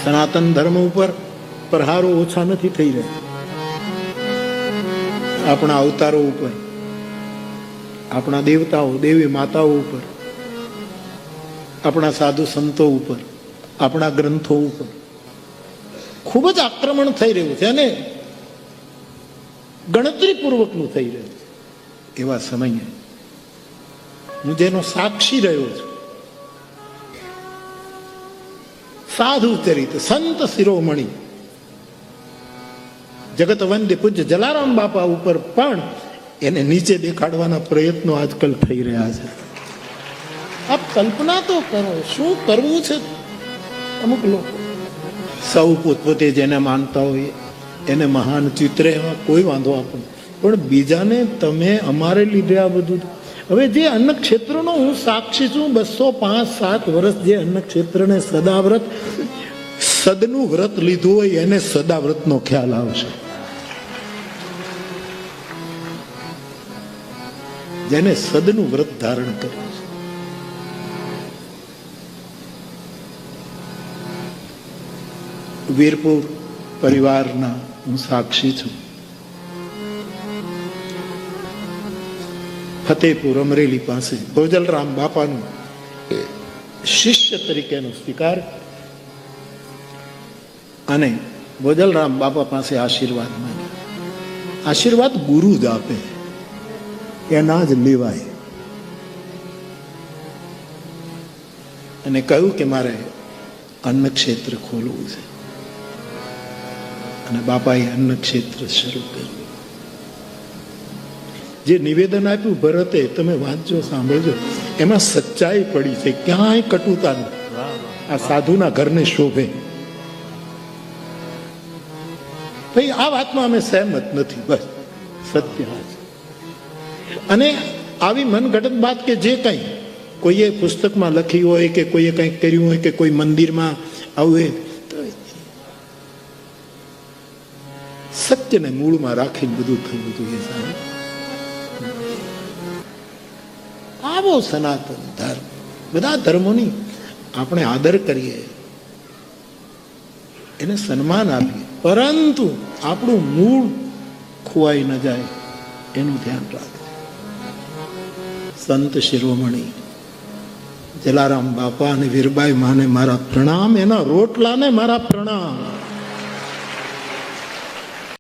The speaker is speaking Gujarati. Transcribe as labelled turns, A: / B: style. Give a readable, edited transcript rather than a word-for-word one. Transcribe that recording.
A: સનાતન ધર્મ ઉપર પ્રહારો ઓછા નથી થઈ રહ્યા. આપણા અવતારો ઉપર, આપણા દેવતાઓ દેવી માતાઓ ઉપર, આપણા સાધુ સંતો ઉપર, આપણા ગ્રંથો ઉપર ખૂબ જ આક્રમણ થઈ રહ્યું છે અને ગણતરીપૂર્વકનું થઈ રહ્યું છે. એવા સમયે હું જેનો સાક્ષી રહ્યો છું, સાધુ ચરિત સંત શિરોમણી જગત વંદ્ય પૂજ્ય જલારામ બાપા ઉપર પણ એને નીચે દેખાડવાના પ્રયત્નો આજકાલ થઈ રહ્યા છે. આપ કલ્પના તો કરો શું કરવું છે. અમુક લોકો સૌ પોતપોતે જેને માનતા હોય એને મહાન ચિત્રે, એમાં કોઈ વાંધો આપણને, પણ બીજાને તમે અમારે લીધે આ બધું. હવે જે અન્ન ક્ષેત્રનો હું સાક્ષી છું, 205-7 વર્ષ જે અન્ન ક્ષેત્રને સદાવ્રત સદનું વ્રત લીધું હોય એને સદાવ્રતનો ખ્યાલ આવશે. જેને સદનું વ્રત ધારણ કર્યું છે. વીરપુર પરિવારના હું સાક્ષી છું. ફતેપુર અમરેલી પાસે ભોજલરામ બાપાનું શિષ્ય તરીકેનો સ્વીકાર અને ભોજલરામ બાપા પાસે આશીર્વાદ માંગ્યા. આશીર્વાદ ગુરુ જ આપે, એના જ લેવાય. અને કહ્યું કે મારે અન્ન ક્ષેત્ર ખોલવું છે. અને બાપાએ અન્ન ક્ષેત્ર શરૂ કર્યું. જે નિવેદન આપ્યું ભરતે, તમે વાંચજો, સાંભળજો, એમાં સચ્ચાઈ પડી છે, ક્યાંય કટુતા નથી. આ સાધુના ઘરને શોભે. ભાઈ આ વાતમાં અમે સહેમત નથી, બસ સત્ય આ છે. અને આવી મનગઢંત વાત કે જે કંઈ કોઈએ પુસ્તકમાં લખી હોય કે કોઈએ કંઈક કર્યું હોય કે કોઈ મંદિરમાં આવું, સત્યને મૂળમાં રાખીને બધું થયું જોઈએ સાહેબ. આવો સનાતન ધર્મ. બધા ધર્મોની આપણે આદર કરીએ, એને સન્માન આપીએ, પરંતુ આપણું મૂળ ખોવાઈ ન જાય એનું ધ્યાન રાખે. સંત શિરોમણી જલારામ બાપા અને વીરબાઈ માને મારા પ્રણામ, એના રોટલાને મારા પ્રણામ.